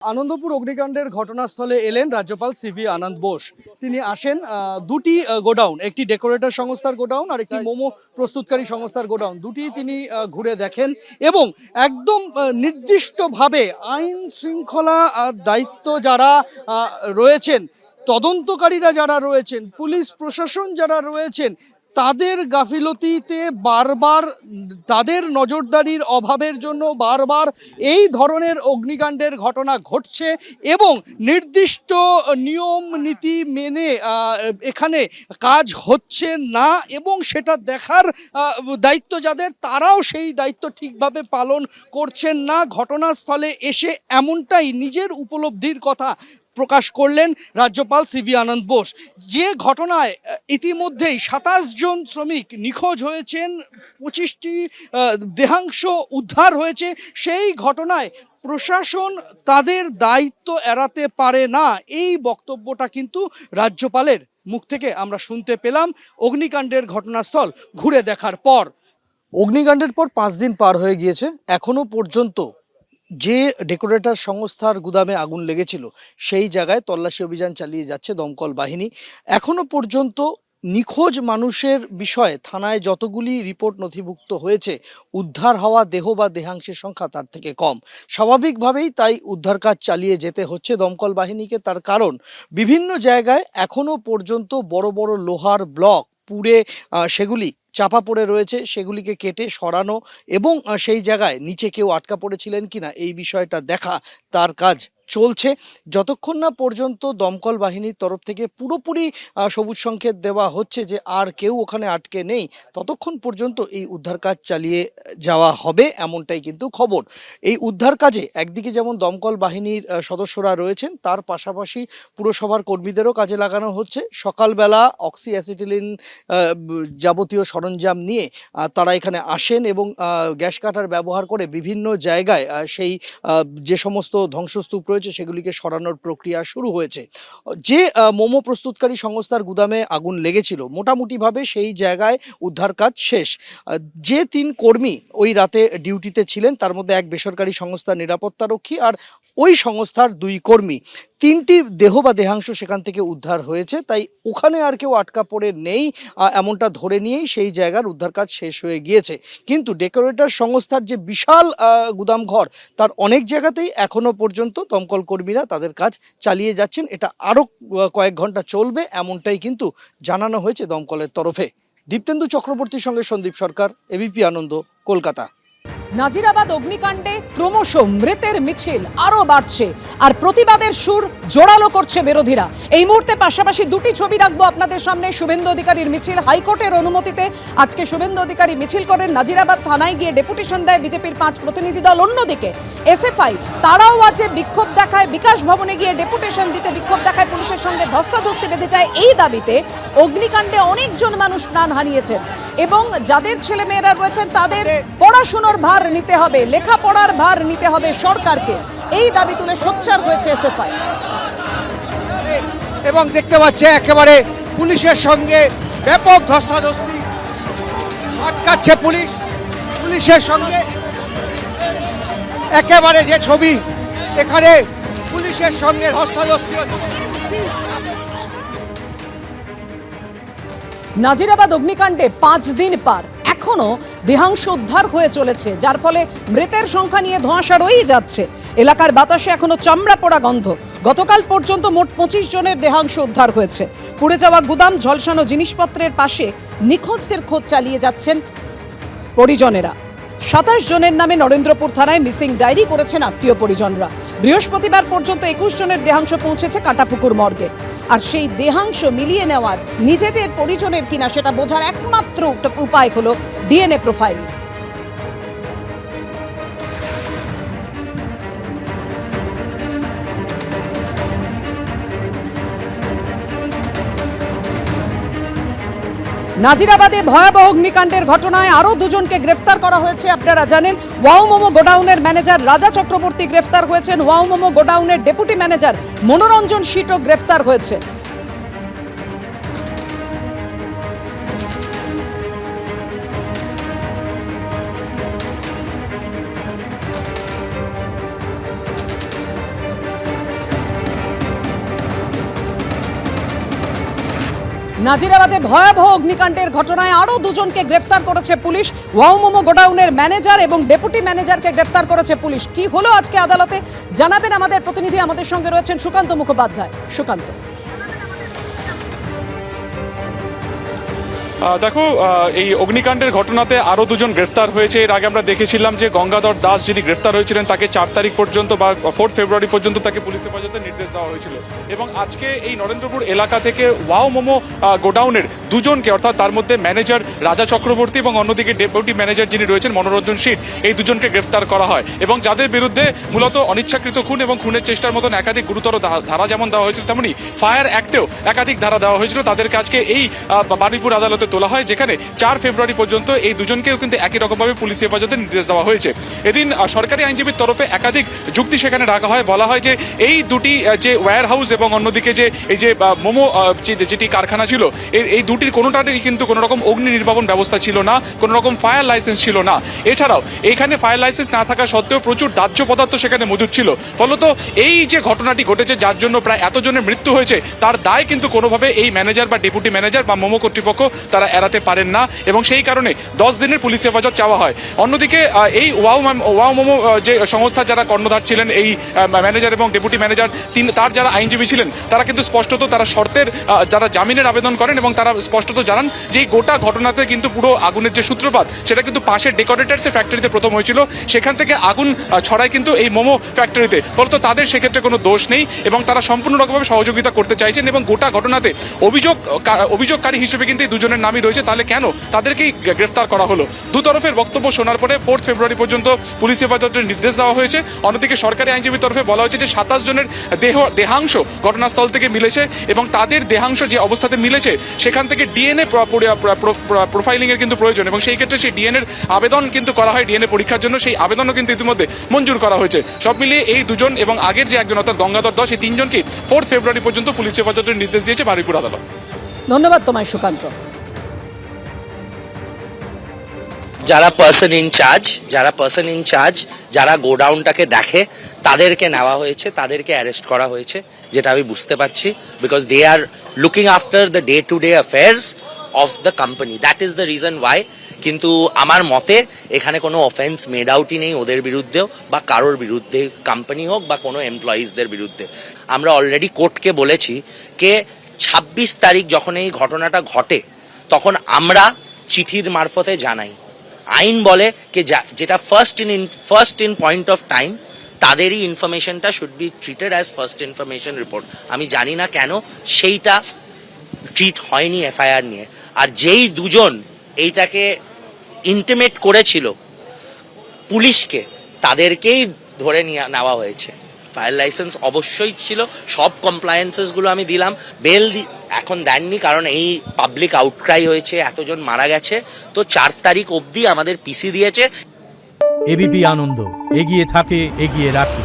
আনন্দপুর অগ্নিকাণ্ডের ঘটনাস্থলে এলেন রাজ্যপাল সিভি আনন্দ বোস। তিনি আসেন দুটি গোডাউন, একটি ডেকোরেটর সংস্থার গোডাউন আর একটি মোমো প্রস্তুতকারী সংস্থার গোডাউন, দুটি তিনি ঘুরে দেখেন এবং একদম নির্দিষ্টভাবে আইন শৃঙ্খলা দায়িত্ব যারা রয়েছেন, তদন্তকারীরা যারা রয়েছেন, পুলিশ প্রশাসন যারা রয়েছেন, তাদের গাফিলতিতে বারবার, তাদের নজরদারির অভাবের জন্য বারবার এই ধরনের অগ্নিকাণ্ডের ঘটনা ঘটছে এবং নির্দিষ্ট নিয়ম নীতি মেনে এখানে কাজ হচ্ছে না এবং সেটা দেখার দায়িত্ব যাদের, তারাও সেই দায়িত্ব ঠিকভাবে পালন করছেন না। ঘটনাস্থলে এসে এমনটাই নিজের উপলব্ধির কথা প্রকাশ করলেন রাজ্যপাল সিভি আনন্দ বোস। যে ঘটনায় ইতিমধ্যেই ২৭ জন শ্রমিক নিখোঁজ হয়েছেন, ২৫টি দেহাংশ উদ্ধার হয়েছে, সেই ঘটনায় প্রশাসন তাদের দায়িত্ব এড়াতে পারে না, এই বক্তব্যটা কিন্তু রাজ্যপালের মুখ থেকে আমরা শুনতে পেলাম অগ্নিকাণ্ডের ঘটনাস্থল ঘুরে দেখার পর। অগ্নিকাণ্ডের পর 5 দিন পার হয়ে গিয়েছে, এখনো পর্যন্ত যে ডেকোরেটর সংস্থার গুদামে আগুন লেগেছিল সেই জায়গায় তল্লাশি অভিযান চালিয়ে যাচ্ছে দমকল বাহিনী। এখনো পর্যন্ত নিখোঁজ মানুষের বিষয়ে থানায় যতগুলি রিপোর্ট নথিভুক্ত হয়েছে, উদ্ধার হওয়া দেহ বা দেহাংশের সংখ্যা তার থেকে কম। স্বাভাবিকভাবেই তাই উদ্ধার কাজ চালিয়ে যেতে হচ্ছে দমকল বাহিনীকে। তার কারণ বিভিন্ন জায়গায় এখনো পর্যন্ত বড় বড় লোহার ব্লক পুড়ে সেগুলি চাপা পড়ে রয়েছে, সেগুলিকে কেটে সরানো এবং সেই জায়গায় নিচে কেউ আটকা পড়েছিলেন কিনা এই বিষয়টা দেখা, তার কাজ চলছে। যতক্ষণ না পর্যন্ত দমকল বাহিনীর তরফ থেকে পুরোপুরি সবুজ সংকেত দেওয়া হচ্ছে যে আর কেউ ওখানে আটকে নেই, ততক্ষণ পর্যন্ত এই উদ্ধার কাজ চালিয়ে যাওয়া হবে, এমনটাই কিন্তু খবর। এই উদ্ধার কাজে একদিকে যেমন দমকল বাহিনীর সদস্যরা রয়েছেন, তার পাশাপাশি পুরসভার কর্মীদেরও কাজে লাগানো হচ্ছে। সকালবেলা অক্সি অ্যাসিটিলিন যাবতীয় সরঞ্জাম নিয়ে তারা এখানে আসেন এবং গ্যাস কাটার ব্যবহার করে বিভিন্ন জায়গায় সেই যে সমস্ত ধ্বংসস্তূপ রয়েছে সেগুলিকে সরানোর প্রক্রিয়া শুরু হয়েছে। যে মোমো প্রস্তুতকারী সংস্থার গুদামে আগুন লেগেছিল, মোটামুটিভাবে সেই জায়গায় উদ্ধার কাজ শেষ। যে 3 কর্মী ওই রাতে ডিউটিতে ছিলেন, তার মধ্যে এক বেসরকারি সংস্থার নিরাপত্তারক্ষী আর ওই সংস্থার 2 কর্মী, 3টি দেহ বা দেহাংশ সেখান থেকে উদ্ধার হয়েছে। তাই ওখানে আর কেউ আটকা পড়ে নেই এমনটা ধরে নিয়েই সেই জায়গার উদ্ধার কাজ শেষ হয়ে গিয়েছে। কিন্তু ডেকোরেটর সংস্থার যে বিশাল গুদামঘর, তার অনেক জায়গাতেই এখনো পর্যন্ত দমকল কর্মীরা তাদের কাজ চালিয়ে যাচ্ছেন। এটা আরও কয়েক ঘন্টা চলবে, এমনটাই কিন্তু জানানো হয়েছে দমকলের তরফে। দীপ্তেন্দু চক্রবর্তীর সঙ্গে সন্দীপ সরকার, এবিপি আনন্দ, কলকাতা। নাজিরাবাদ অগ্নিকাণ্ডে ক্রমশ মৃতের মিছিল আরো বাড়ছে আর প্রতিবাদের সুর জোরালো করছে বিরোধীরা। এই মুহূর্তে পাশাপাশি দুটি ছবি রাখবো আপনাদের সামনে। শুভেন্দু অধিকারীর মিছিল, হাইকোর্টের অনুমতিতে আজকে শুভেন্দু অধিকারী মিছিল করেন, নাজিরাবাদ থানায় গিয়ে ডেপুটেশন দেয় বিজেপির 5 প্রতিনিধি দল। অন্যদিকে এসএফআই তারাও আজ বিক্ষোভ দেখায়, বিকাশ ভবনে গিয়ে ডেপুটেশন দিতে বিক্ষোভ দেখায়, পুলিশের সঙ্গে ধস্তাধস্তি বেঁধে যায় এই দাবিতে। অগ্নিকাণ্ডে অনেকজন মানুষ প্রাণ হারিয়েছেন এবং যাদের ছেলেমেয়েরা রয়েছেন তাদের পড়াশোনার ভার নিতে হবে, লেখাপড়ার ভার নিতে হবে সরকারকে, এই দাবি তুলে সোচ্চার হয়েছে এসএফআই। এবং দেখতে পাচ্ছে একেবারে পুলিশের সঙ্গে ব্যাপক ধস্তাধস্তি, আটকাচ্ছে পুলিশ, পুলিশের সঙ্গে একেবারে যে ছবি, এখানে পুলিশের সঙ্গে ধস্তাধস্তি। নাজিরাবাদ অগ্নিকাণ্ডে 5 দিন পার, এখনো দেহাংশ উদ্ধার হয়ে চলেছে, যার ফলে মৃতের সংখ্যা নিয়ে ধোঁয়াশা রয়েই যাচ্ছে। এলাকার বাতাসে এখনো চামড়া পোড়া গন্ধ। গতকাল পর্যন্ত মোট 25 জনের দেহাংশ উদ্ধার হয়েছে। পুড়ে যাওয়া গুদাম, ঝলসানো জিনিসপত্রের পাশে নিখোঁজদের খোঁজ চালিয়ে যাচ্ছেন পরিজনেরা। 27 জনের নামে নরেন্দ্রপুর থানায় মিসিং ডায়েরি করেছেন আত্মীয় পরিজনরা। বৃহস্পতিবার পর্যন্ত 21 জনের দেহাংশ পৌঁছেছে কাটাপুকুর মর্গে। আর সেই দেহাংশ মিলিয়ে নেওয়ার নিজেদের পরিজনের কিনা সেটা বোঝার একমাত্র উপায় হলো ডিএনএ প্রোফাইলিং। নাজিরাবাদে ভয়াবহ অগ্নিকাণ্ডের ঘটনায় আরো 2 জনকে গ্রেফতার করা হয়েছে। আপনারা জানেন, ওয়াও মোমো গোডাউনের ম্যানেজার রাজা চক্রবর্তী গ্রেফতার হয়েছেন। ওয়াও মোমো গোডাউনের ডেপুটি ম্যানেজার মনোরঞ্জন শীটও গ্রেফতার হয়েছে। নাজিরাবাদে ভয়াবহ অগ্নিকাণ্ডের ঘটনায় আরও দুজনকে গ্রেফতার করেছে পুলিশ। ওয়াও মোমো গোডাউনের ম্যানেজার এবং ডেপুটি ম্যানেজারকে গ্রেফতার করেছে পুলিশ। কি হলো আজকে আদালতে জানাবেন আমাদের প্রতিনিধি, আমাদের সঙ্গে রয়েছেন সুকান্ত মুখোপাধ্যায়। সুকান্ত, দেখো, এই অগ্নিকাণ্ডের ঘটনাতে আরও দুজন গ্রেফতার হয়েছে। এর আগে আমরা দেখেছিলাম যে গঙ্গাধর দাস যিনি গ্রেফতার হয়েছিলেন তাকে 4 তারিখ পর্যন্ত বা 4 ফেব্রুয়ারি পর্যন্ত তাকে পুলিশ হেফাজতে নির্দেশ দেওয়া হয়েছিল। এবং আজকে এই নরেন্দ্রপুর এলাকা থেকে ওয়াও মোমো গোডাউনের দুজনকে, অর্থাৎ তার মধ্যে ম্যানেজার রাজা চক্রবর্তী এবং অন্যদিকে ডেপুটি ম্যানেজার যিনি রয়েছেন মনোরঞ্জন শীত, এই দুজনকে গ্রেফতার করা হয়। এবং যাদের বিরুদ্ধে মূলত অনিচ্ছাকৃত খুন এবং খুনের চেষ্টার মতন একাধিক গুরুতর ধারা যেমন দেওয়া হয়েছিল, তেমনি ফায়ার অ্যাক্টেও একাধিক ধারা দেওয়া হয়েছিল। তাদেরকে আজকে এই বারুইপুর আদালতে তোলা হয়, যেখানে 4 ফেব্রুয়ারি পর্যন্ত এই দুজনকেও কিন্তু একই রকমভাবে পুলিশ হেফাজতে নির্দেশ দেওয়া হয়েছে। এদিন সরকারি আইনজীবীর তরফে একাধিক যুক্তি সেখানে রাখা হয়। বলা হয় যে এই দুটি যে ওয়্যার হাউস এবং অন্যদিকে যে এই যে মোমো যেটি কারখানা ছিল, এই দুটির কোনোটারই কিন্তু কোনো রকম অগ্নি নির্বাপন ব্যবস্থা ছিল না, কোনো রকম ফায়ার লাইসেন্স ছিল না। এছাড়াও এইখানে ফায়ার লাইসেন্স না থাকা সত্ত্বেও প্রচুর দাহ্য পদার্থ সেখানে মজুদ ছিল। ফলত এই যে ঘটনাটি ঘটেছে, যার জন্য প্রায় এতজনের মৃত্যু হয়েছে, তার দায় কিন্তু কোনোভাবে এই ম্যানেজার বা ডেপুটি ম্যানেজার বা মোমো কর্তৃপক্ষ তারা এড়াতে পারেন না, এবং সেই কারণে 10 দিনের পুলিশ হেফাজত চাওয়া হয়। অন্যদিকে এই ওয়াও মোমো যে সংস্থা যারা কর্ণধার ছিলেন, এই ম্যানেজার এবং ডেপুটি ম্যানেজার তার যারা আইনজীবী ছিলেন, তারা কিন্তু স্পষ্টত তারা শর্তের যারা জামিনের আবেদন করেন এবং তারা স্পষ্টত জানান যে এই গোটা ঘটনাতে কিন্তু পুরো আগুনের যে সূত্রপাত সেটা কিন্তু পাশের ডেকোরেটার্সের ফ্যাক্টরিতে প্রথম হয়েছিল। সেখান থেকে আগুন ছড়ায় কিন্তু এই মোমো ফ্যাক্টরিতে। ফলত তাদের সেক্ষেত্রে কোনো দোষ নেই এবং তারা সম্পূর্ণ রকমভাবে সহযোগিতা করতে চাইছেন। এবং গোটা ঘটনাতে অভিযোগকারী হিসেবে কিন্তু এই দুজনের নামই রয়েছে। তাহলে কেন তাদেরকেই গ্রেফতার করা হলো? দুতরফের বক্তব্য শোনার পরে 4 ফেব্রুয়ারি পর্যন্ত পুলিশ হেফাজতের নির্দেশ দেওয়া হয়েছে। অন্যদিকে সরকারি আইনজীবীর তরফে বলা হয়েছে যে 27 জনের দেহাংশ ঘটনাস্থল থেকে মিলেছে এবং তাদের দেহাংশ যে অবস্থাতে মিলেছে সেখান থেকে ডিএনএ প্রোফাইলিং এর কিন্তু প্রয়োজন, এবং সেই ক্ষেত্রে সেই ডিএনএর আবেদন কিন্তু করা হয় ডিএনএ পরীক্ষার জন্য। সেই আবেদনও কিন্তু ইতিমধ্যে মঞ্জুর করা হয়েছে। সব মিলিয়ে এই দুজন এবং আগের যে একজন অর্থাৎ গঙ্গাধর দাস, এই 3 জনকে 4 ফেব্রুয়ারি পর্যন্ত পুলিশ হেফাজতের নির্দেশ দিয়েছে বারুইপুর আদালত। ধন্যবাদ তোমায় সুকান্ত। যারা পার্সন ইনচার্জ যারা গোডাউনটাকে দেখে তাদেরকে নেওয়া হয়েছে, তাদেরকে অ্যারেস্ট করা হয়েছে, যেটা আমি বুঝতে পারছি, because they are looking after the day to day affairs of the company. That is the reason why. কিন্তু আমার মতে এখানে কোনো অফেন্স মেড আউটই নেই ওদের বিরুদ্ধেও বা কারোর বিরুদ্ধে, কোম্পানি হোক বা কোনো এমপ্লয়িজদের বিরুদ্ধে। আমরা অলরেডি কোর্টকে বলেছি কে 26 তারিখ যখন এই ঘটনাটা ঘটে তখন আমরা চিঠির মারফতে জানাই। আইন বলে কে যেটা first in point of time তাদেরই ইনফরমেশনটা should be treated as first information report. আমি জানি না কেন সেইটা ট্রিট হয়নি এফআইআর নিয়ে। আর যেই দুজন এইটাকে ইন্টিমেট করেছিল পুলিশকে, তাদেরকেই ধরে নেওয়া হয়েছে। ফায়ার লাইসেন্স অবশ্যই ছিল, সব কমপ্লায়েন্সেসগুলো আমি দিলাম। বেল এখন দেননি কারণ এই পাবলিক আউটক্রাই হয়েছে, এতজন মারা গেছে। তো 4 তারিখ অবধি আমাদের পিসি দিয়েছে। এবিপি আনন্দ, এগিয়ে থাকে, এগিয়ে রাখে।